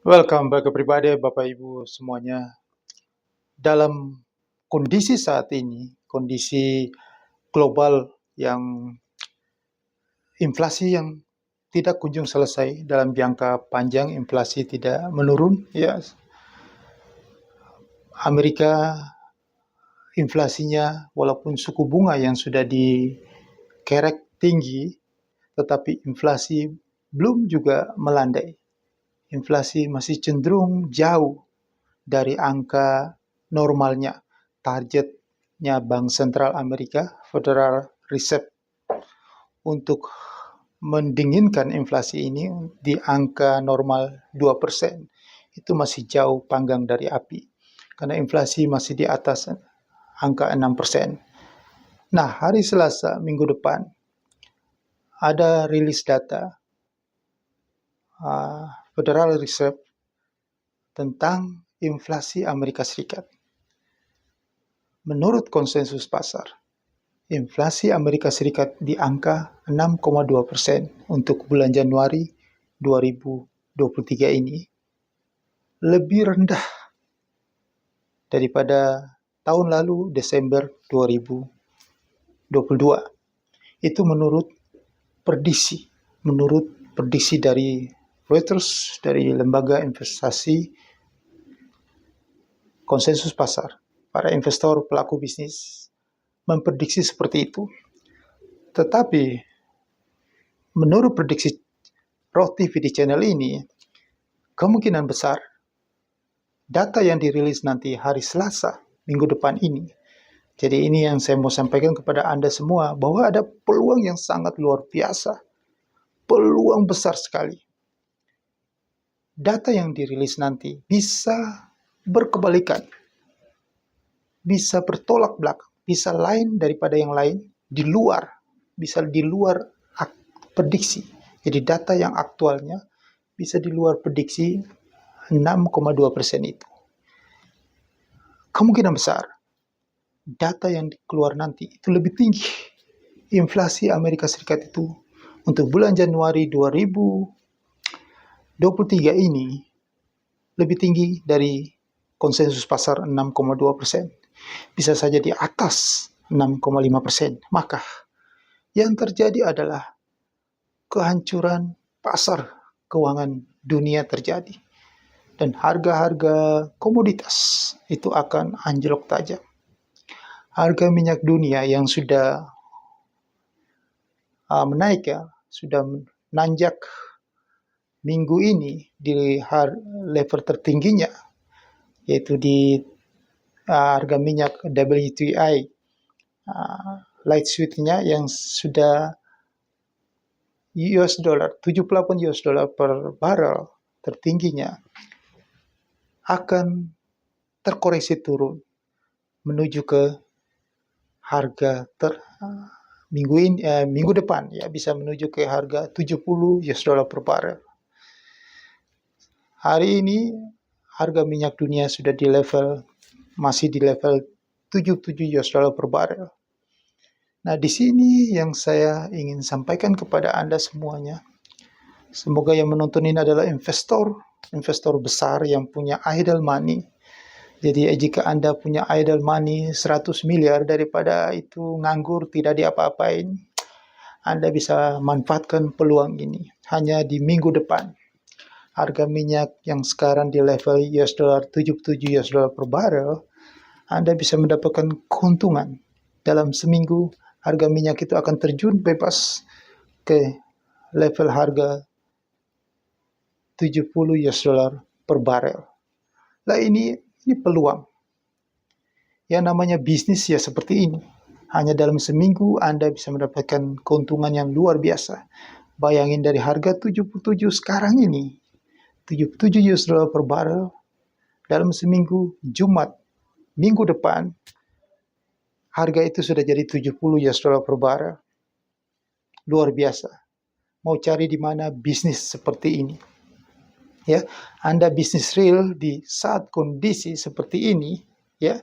Welcome back everybody, Bapak Ibu semuanya. Dalam kondisi saat ini, kondisi global yang inflasi yang tidak kunjung selesai dalam jangka panjang, inflasi tidak menurun, ya. Amerika inflasinya walaupun suku bunga yang sudah dikerek tinggi, tetapi inflasi belum juga melandai. Inflasi masih cenderung jauh dari angka normalnya, targetnya Bank Sentral Amerika, Federal Reserve, untuk mendinginkan inflasi ini di angka normal 2%. Itu masih jauh panggang dari api, karena inflasi masih di atas angka 6%. Nah, hari Selasa minggu depan ada rilis data Federal Reserve tentang inflasi Amerika Serikat. Menurut konsensus pasar, inflasi Amerika Serikat di angka 6,2% untuk bulan Januari 2023 ini lebih rendah daripada tahun lalu Desember 2022. Itu menurut prediksi dari Reuters, dari lembaga investasi konsensus pasar. Para investor, pelaku bisnis memprediksi seperti itu. Tetapi menurut prediksi Roth TV di channel ini, kemungkinan besar data yang dirilis nanti hari Selasa minggu depan ini. Jadi ini yang saya mau sampaikan kepada Anda semua, bahwa ada peluang yang sangat luar biasa. Peluang besar sekali. Data yang dirilis nanti bisa berkebalikan. Bisa bertolak belakang, bisa lain daripada yang lain, bisa di luar prediksi. Jadi data yang aktualnya bisa di luar prediksi 6,2% itu. Kemungkinan besar data yang keluar nanti itu lebih tinggi. Inflasi Amerika Serikat itu untuk bulan Januari 2023 ini lebih tinggi dari konsensus pasar 6,2%. Bisa saja di atas 6,5%. Maka yang terjadi adalah kehancuran pasar keuangan dunia terjadi. Dan harga-harga komoditas itu akan anjlok tajam. Harga minyak dunia yang sudah menaik, sudah menanjak minggu ini di level tertingginya, yaitu di harga minyak WTI light sweet-nya yang sudah $78 per barrel tertingginya, akan terkoreksi turun menuju ke harga minggu depan, ya, bisa menuju ke harga $70 per barrel. Hari ini harga minyak dunia sudah masih di level $77 per barrel. Nah, di sini yang saya ingin sampaikan kepada Anda semuanya, semoga yang menonton ini adalah investor besar yang punya idle money. Jadi jika Anda punya idle money 100 miliar, daripada itu nganggur tidak diapa-apain, Anda bisa manfaatkan peluang ini. Hanya di minggu depan, harga minyak yang sekarang di level $77 per barrel, Anda bisa mendapatkan keuntungan. Dalam seminggu, harga minyak itu akan terjun bebas ke level harga $70 per barrel. Nah, ini peluang. Yang namanya bisnis ya seperti ini. Hanya dalam seminggu Anda bisa mendapatkan keuntungan yang luar biasa. Bayangin dari harga 77 sekarang ini, $77 per barrel, dalam seminggu, Jumat, minggu depan, harga itu sudah jadi $70 per barrel. Luar biasa. Mau cari di mana bisnis seperti ini? Ya, Anda bisnis real di saat kondisi seperti ini, ya,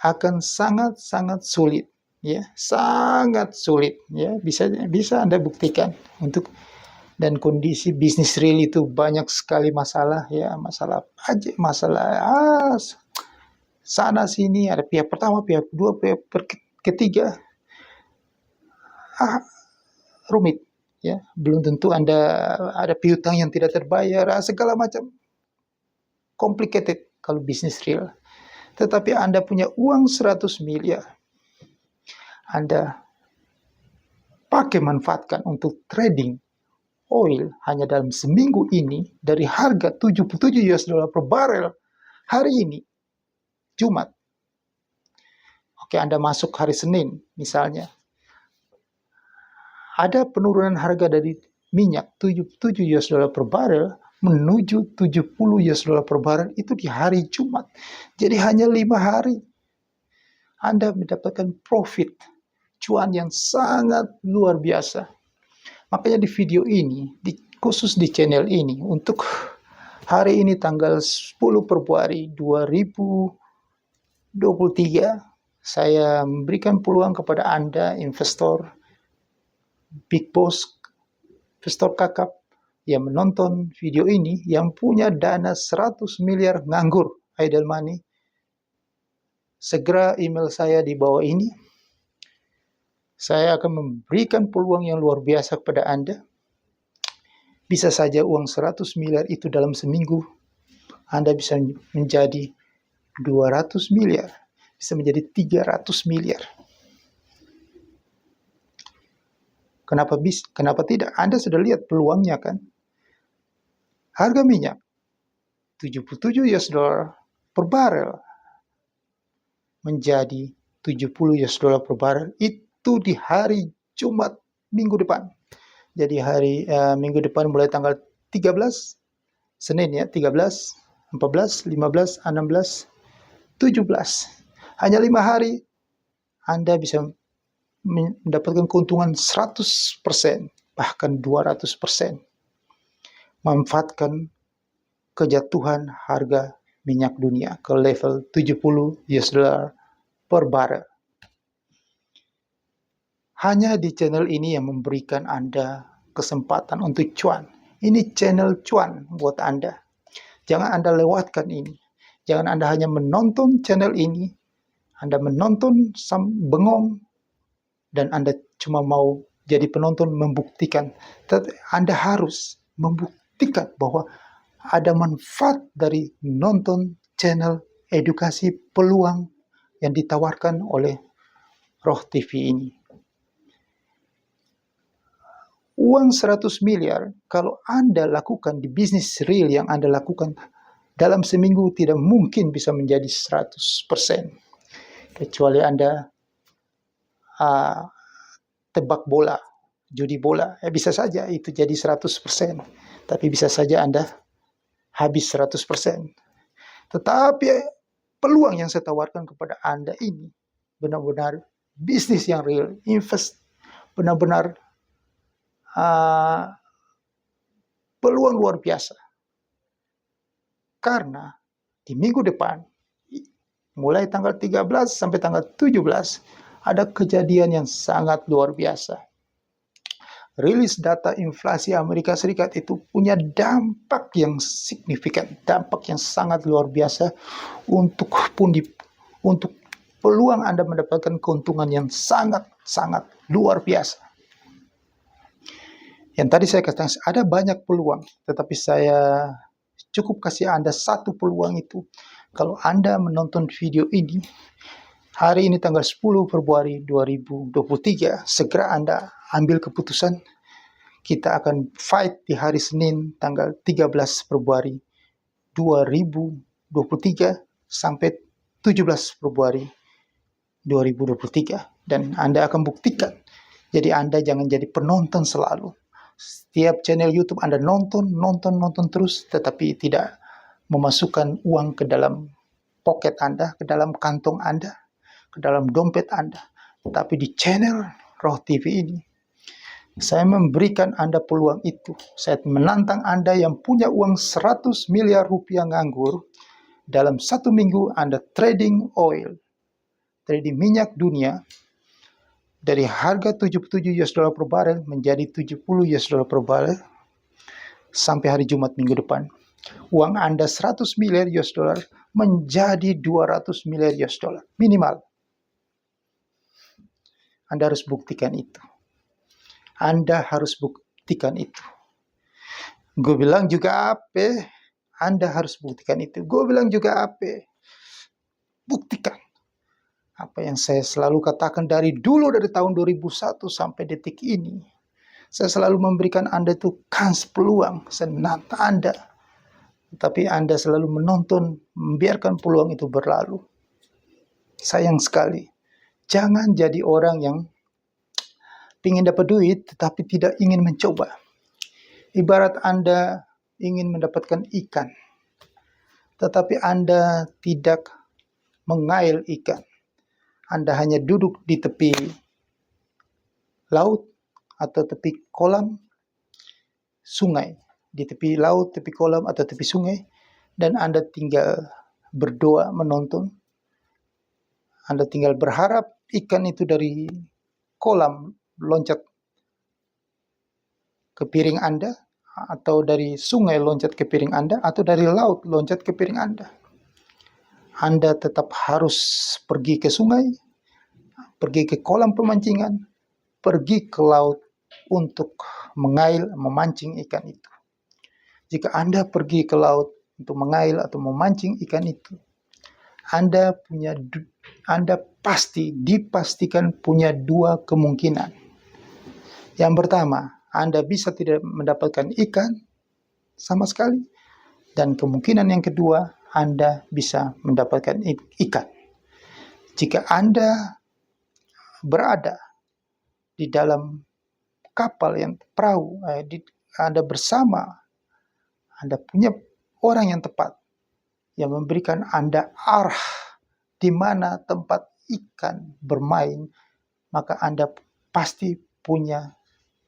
akan sangat sulit, ya, sangat sulit, ya. Bisa Anda buktikan untuk dan kondisi bisnis real itu banyak sekali masalah, ya, masalah pajak, masalah sana sini, ada pihak pertama, pihak kedua, pihak ketiga, rumit, ya. Belum tentu Anda ada piutang yang tidak terbayar, segala macam complicated kalau bisnis real. Tetapi Anda punya uang 100 miliar, Anda manfaatkan untuk trading oil hanya dalam seminggu ini dari harga 77 US dollar per barel hari ini, Jumat. Oke, Anda masuk hari Senin misalnya. Ada penurunan harga dari minyak 77 US dollar per barel menuju 70 US dollar per barel itu di hari Jumat. Jadi hanya 5 hari Anda mendapatkan profit, cuan yang sangat luar biasa. Makanya di video ini, khusus di channel ini, untuk hari ini tanggal 10 Februari 2023, saya memberikan peluang kepada Anda, investor, big boss, investor kakap yang menonton video ini, yang punya dana 100 miliar nganggur, idle money. Segera email saya di bawah ini. Saya akan memberikan peluang yang luar biasa kepada Anda. Bisa saja uang 100 miliar itu dalam seminggu, Anda bisa menjadi 200 miliar, bisa menjadi 300 miliar. Kenapa tidak? Anda sudah lihat peluangnya kan? Harga minyak 77 US dollar per barel menjadi 70 US dollar per barel itu di hari Jumat minggu depan. Jadi minggu depan mulai tanggal 13, Senin ya, 13, 14, 15, 16, 17. Hanya 5 hari Anda bisa mendapatkan keuntungan 100%, bahkan 200%. Manfaatkan kejatuhan harga minyak dunia ke level 70 US dollar per barel. Hanya di channel ini yang memberikan Anda kesempatan untuk cuan. Ini channel cuan buat Anda. Jangan Anda lewatkan ini. Jangan Anda hanya menonton channel ini, Anda menonton bengong, dan Anda cuma mau jadi penonton membuktikan. Anda harus membuktikan bahwa ada manfaat dari nonton channel edukasi peluang yang ditawarkan oleh Roh TV ini. Uang 100 miliar, kalau Anda lakukan di bisnis real yang Anda lakukan, dalam seminggu tidak mungkin bisa menjadi 100%. Kecuali Anda tebak bola, judi bola, bisa saja itu jadi 100%. Tapi bisa saja Anda habis 100%. Tetapi peluang yang saya tawarkan kepada Anda ini benar-benar bisnis yang real, benar-benar peluang luar biasa. Karena di minggu depan, mulai tanggal 13 sampai tanggal 17, ada kejadian yang sangat luar biasa. Rilis data inflasi Amerika Serikat itu punya dampak yang signifikan, dampak yang sangat luar biasa untuk peluang Anda mendapatkan keuntungan yang sangat luar biasa. Yang tadi saya katakan ada banyak peluang, tetapi saya cukup kasih Anda satu peluang itu. Kalau Anda menonton video ini, hari ini tanggal 10 Februari 2023, segera Anda ambil keputusan. Kita akan fight di hari Senin tanggal 13 Februari 2023 sampai 17 Februari 2023. Dan Anda akan buktikan. Jadi Anda jangan jadi penonton selalu. Setiap channel YouTube Anda nonton terus, tetapi tidak memasukkan uang ke dalam pocket Anda, ke dalam kantong Anda, ke dalam dompet Anda. Tetapi di channel Roh TV ini, saya memberikan Anda peluang itu. Saya menantang Anda yang punya uang 100 miliar rupiah nganggur, dalam 1 minggu Anda trading oil, trading minyak dunia, dari harga 77 US dollar per barel menjadi 70 US dollar per barel sampai hari Jumat minggu depan, uang Anda 100 miliar US dollar menjadi 200 miliar US dollar minimal. Anda harus buktikan itu. Anda harus buktikan itu. Gue bilang juga apa? Anda harus buktikan itu. Gue bilang juga apa? Buktikan. Apa yang saya selalu katakan dari dulu, dari tahun 2001 sampai detik ini. Saya selalu memberikan Anda itu kans, peluang, senata Anda. Tapi Anda selalu menonton, membiarkan peluang itu berlalu. Sayang sekali. Jangan jadi orang yang ingin dapat duit tetapi tidak ingin mencoba. Ibarat Anda ingin mendapatkan ikan, tetapi Anda tidak mengail ikan. Anda hanya duduk di tepi laut atau tepi kolam sungai, di tepi laut, tepi kolam, atau tepi sungai, dan Anda tinggal berdoa menonton. Anda tinggal berharap ikan itu dari kolam loncat ke piring Anda, atau dari sungai loncat ke piring Anda, atau dari laut loncat ke piring Anda. Anda tetap harus pergi ke sungai, pergi ke kolam pemancingan, pergi ke laut untuk mengail, memancing ikan itu. Jika Anda pergi ke laut untuk mengail atau memancing ikan itu, Anda pasti dipastikan punya dua kemungkinan. Yang pertama, Anda bisa tidak mendapatkan ikan sama sekali, dan kemungkinan yang kedua, Anda bisa mendapatkan ikan. Jika Anda berada di dalam kapal yang perahu, Anda bersama, Anda punya orang yang tepat yang memberikan Anda arah di mana tempat ikan bermain, maka Anda pasti punya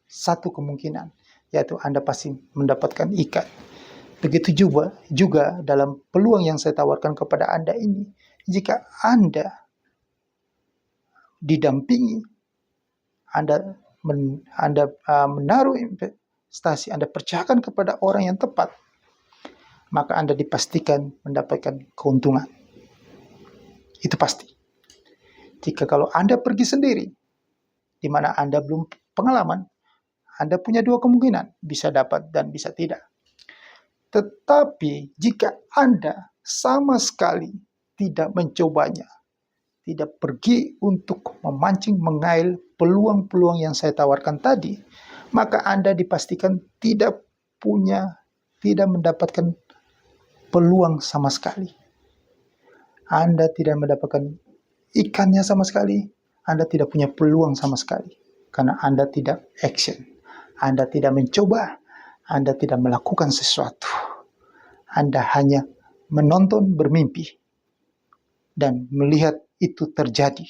satu kemungkinan, yaitu Anda pasti mendapatkan ikan. Begitu juga dalam peluang yang saya tawarkan kepada Anda ini. Jika Anda didampingi, Anda menaruh investasi, Anda percayakan kepada orang yang tepat, maka Anda dipastikan mendapatkan keuntungan. Itu pasti. Jika kalau Anda pergi sendiri, di mana Anda belum pengalaman, Anda punya dua kemungkinan, bisa dapat dan bisa tidak. Tetapi jika Anda sama sekali tidak mencobanya, tidak pergi untuk memancing, mengail peluang-peluang yang saya tawarkan tadi, maka Anda dipastikan tidak mendapatkan peluang sama sekali. Anda tidak mendapatkan ikannya sama sekali, Anda tidak punya peluang sama sekali. Karena Anda tidak action. Anda tidak mencoba, Anda tidak melakukan sesuatu. Anda hanya menonton, bermimpi, dan melihat itu terjadi.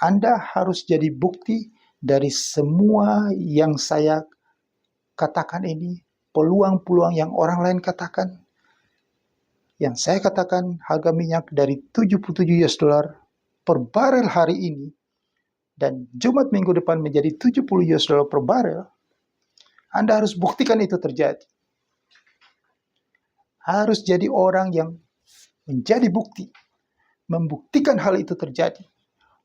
Anda harus jadi bukti dari semua yang saya katakan ini, peluang-peluang yang orang lain katakan. Yang saya katakan harga minyak dari 77 US dollar per barel hari ini, dan Jumat minggu depan menjadi 70 US dollar per barel, Anda harus buktikan itu terjadi. Harus jadi orang yang menjadi bukti, membuktikan hal itu terjadi,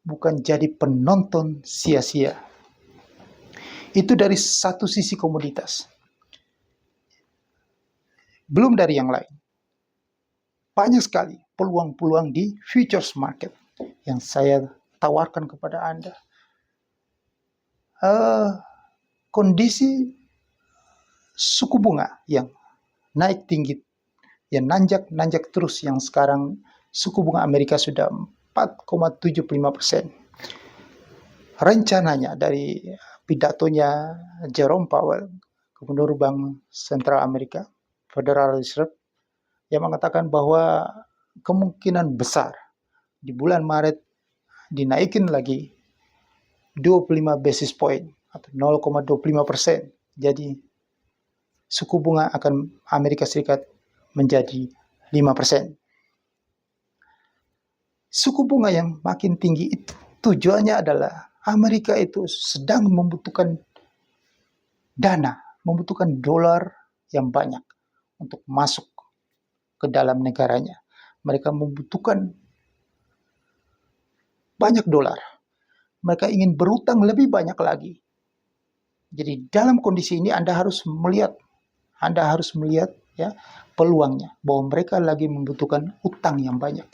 bukan jadi penonton sia-sia. Itu dari satu sisi komoditas. Belum dari yang lain. Banyak sekali peluang-peluang di futures market yang saya tawarkan kepada Anda. Kondisi suku bunga yang naik tinggi, yang nanjak terus, yang sekarang suku bunga Amerika sudah 4,75%. Rencananya dari pidatonya Jerome Powell, Gubernur Bank Sentral Amerika, Federal Reserve, yang mengatakan bahwa kemungkinan besar di bulan Maret dinaikin lagi 25 basis point atau 0,25%. Jadi suku bunga akan Amerika Serikat menjadi 5%. Suku bunga yang makin tinggi itu tujuannya adalah Amerika itu sedang membutuhkan dana, membutuhkan dolar yang banyak untuk masuk ke dalam negaranya. Mereka membutuhkan banyak dolar. Mereka ingin berutang lebih banyak lagi. Jadi dalam kondisi ini Anda harus melihat ya peluangnya bahwa mereka lagi membutuhkan utang yang banyak.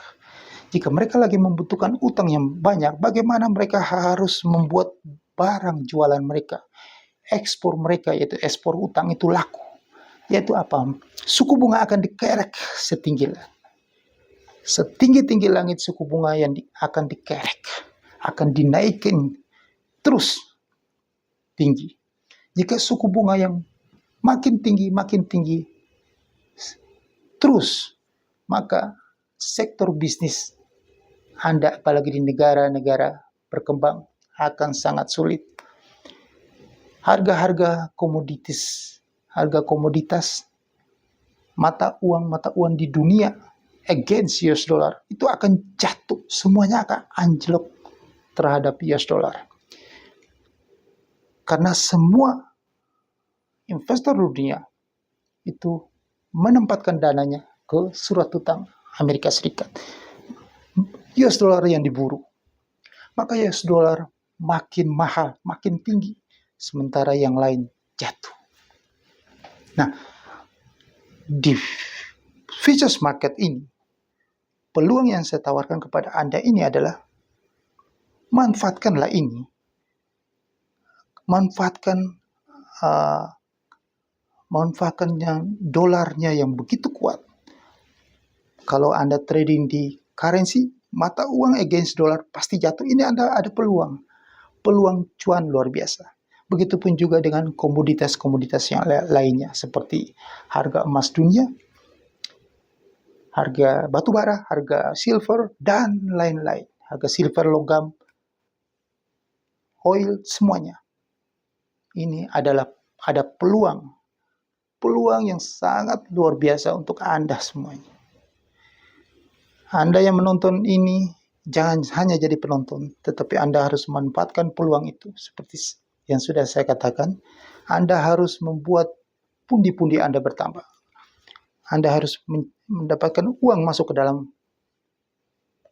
Jika mereka lagi membutuhkan utang yang banyak, bagaimana mereka harus membuat barang jualan mereka, ekspor mereka, yaitu ekspor utang itu laku. Yaitu apa? Suku bunga akan dikerek setinggi-tinggi langit suku bunga yang akan dikerek, akan dinaikin terus tinggi. Jika suku bunga yang makin tinggi terus, maka sektor bisnis Anda, apalagi di negara-negara berkembang, akan sangat sulit. Harga komoditas, mata uang di dunia against US dollar itu akan jatuh, semuanya akan anjlok terhadap US dollar. Karena semua investor dunia itu menempatkan dananya ke surat utang Amerika Serikat. US dollar yang diburu. Maka US dollar makin mahal, makin tinggi, sementara yang lain jatuh. Nah, di futures market ini, peluang yang saya tawarkan kepada Anda ini adalah manfaatkan yang dolarnya yang begitu kuat. Kalau Anda trading di currency, mata uang against dolar pasti jatuh. Ini Anda ada peluang cuan luar biasa. Begitupun juga dengan komoditas-komoditas yang lainnya, seperti harga emas dunia, harga batu bara, harga silver, dan lain-lain. Harga silver, logam, oil, semuanya. Ini ada peluang yang sangat luar biasa untuk Anda semuanya. Anda yang menonton ini, jangan hanya jadi penonton, tetapi Anda harus memanfaatkan peluang itu. Seperti yang sudah saya katakan, Anda harus membuat pundi-pundi Anda bertambah. Anda harus mendapatkan uang masuk ke dalam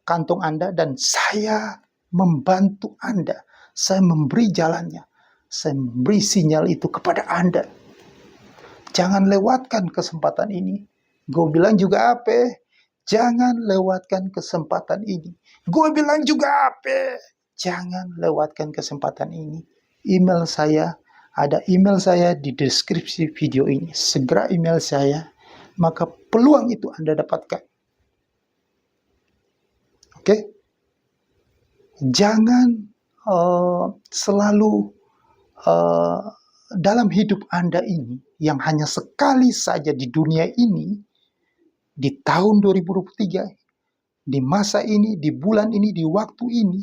kantong Anda, dan saya membantu Anda. Saya memberi jalannya. Saya memberi sinyal itu kepada Anda. Jangan lewatkan kesempatan ini. Gue bilang juga apa? Jangan lewatkan kesempatan ini. Gue bilang juga apa? Jangan lewatkan kesempatan ini. Ada email saya di deskripsi video ini. Segera email saya, maka peluang itu Anda dapatkan. Oke? Jangan selalu dalam hidup Anda ini, yang hanya sekali saja di dunia ini, di tahun 2023, di masa ini, di bulan ini, di waktu ini,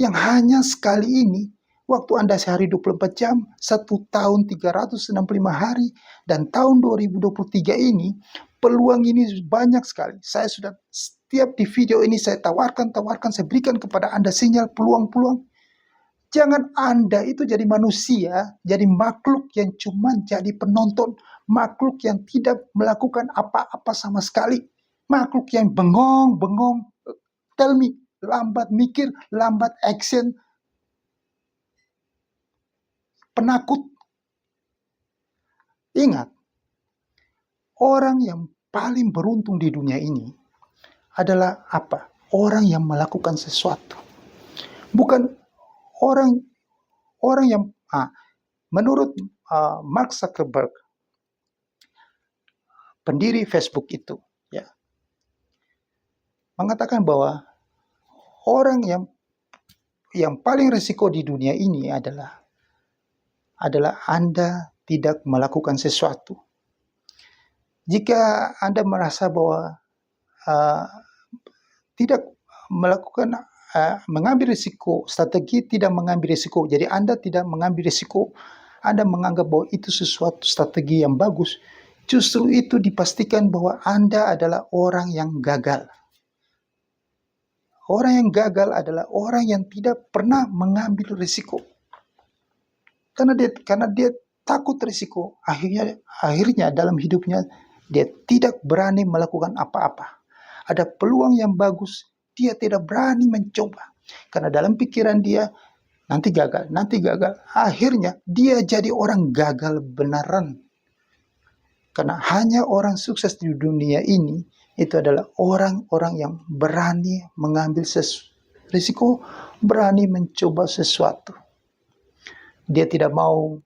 yang hanya sekali ini, waktu Anda sehari 24 jam, 1 tahun 365 hari, dan tahun 2023 ini, peluang ini banyak sekali. Saya sudah setiap di video ini saya tawarkan, saya berikan kepada Anda sinyal peluang-peluang. Jangan Anda itu jadi manusia, jadi makhluk yang cuma jadi penonton, makhluk yang tidak melakukan apa-apa sama sekali, makhluk yang bengong, tell me, lambat mikir, lambat action, penakut. Ingat, orang yang paling beruntung di dunia ini adalah apa? Orang yang melakukan sesuatu. Bukan orang yang menurut Mark Zuckerberg, pendiri Facebook itu, ya, mengatakan bahwa orang yang paling risiko di dunia ini adalah Anda tidak melakukan sesuatu. Jika Anda merasa bahwa tidak melakukan mengambil risiko, strategi tidak mengambil risiko, jadi Anda tidak mengambil risiko, Anda menganggap bahwa itu sesuatu strategi yang bagus, justru itu dipastikan bahwa Anda adalah orang yang gagal. Orang yang gagal adalah orang yang tidak pernah mengambil risiko. Karena dia takut risiko, akhirnya dalam hidupnya dia tidak berani melakukan apa-apa. Ada peluang yang bagus, dia tidak berani mencoba. Karena dalam pikiran dia, nanti gagal, nanti gagal. Akhirnya dia jadi orang gagal beneran. Karena hanya orang sukses di dunia ini, itu adalah orang-orang yang berani mengambil risiko, berani mencoba sesuatu. Dia tidak mau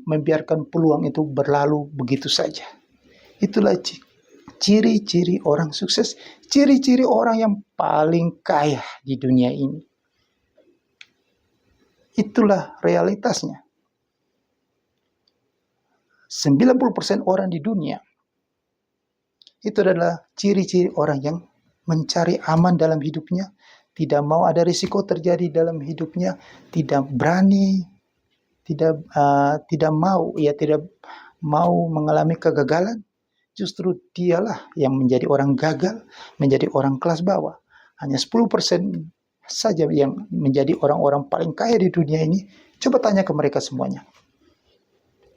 membiarkan peluang itu berlalu begitu saja. Itulah ciri-ciri orang sukses, ciri-ciri orang yang paling kaya di dunia ini. Itulah realitasnya. 90% orang di dunia itu adalah ciri-ciri orang yang mencari aman dalam hidupnya, tidak mau ada risiko terjadi dalam hidupnya, tidak berani, tidak mau mengalami kegagalan. Justru dialah yang menjadi orang gagal, menjadi orang kelas bawah. Hanya 10% saja yang menjadi orang-orang paling kaya di dunia ini. Coba tanya ke mereka semuanya.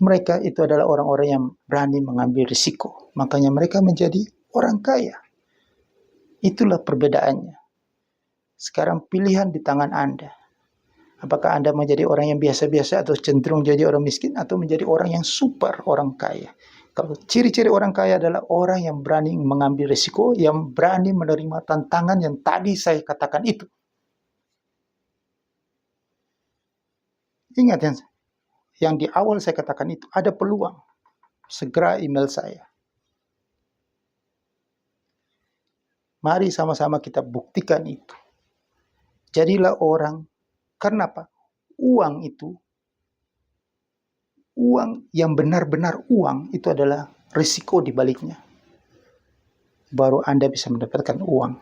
Mereka itu adalah orang-orang yang berani mengambil risiko. Makanya mereka menjadi orang kaya. Itulah perbedaannya. Sekarang pilihan di tangan Anda. Apakah Anda menjadi orang yang biasa-biasa atau cenderung jadi orang miskin atau menjadi orang yang super orang kaya? Kalau ciri-ciri orang kaya adalah orang yang berani mengambil risiko, yang berani menerima tantangan yang tadi saya katakan itu. Ingat yang di awal saya katakan itu, ada peluang. Segera email saya. Mari sama-sama kita buktikan itu. Jadilah orang. Karena apa? Uang yang benar-benar uang itu adalah risiko di baliknya. Baru Anda bisa mendapatkan uang.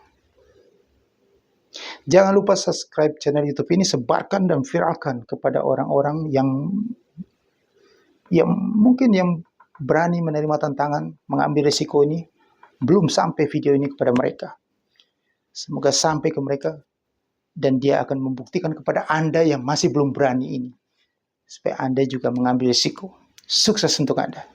Jangan lupa subscribe channel YouTube ini, sebarkan dan viralkan kepada orang-orang yang mungkin yang berani menerima tantangan, mengambil risiko ini. Belum sampai video ini kepada mereka. Semoga sampai ke mereka. Dan dia akan membuktikan kepada Anda yang masih belum berani ini. Supaya Anda juga mengambil risiko. Sukses untuk Anda.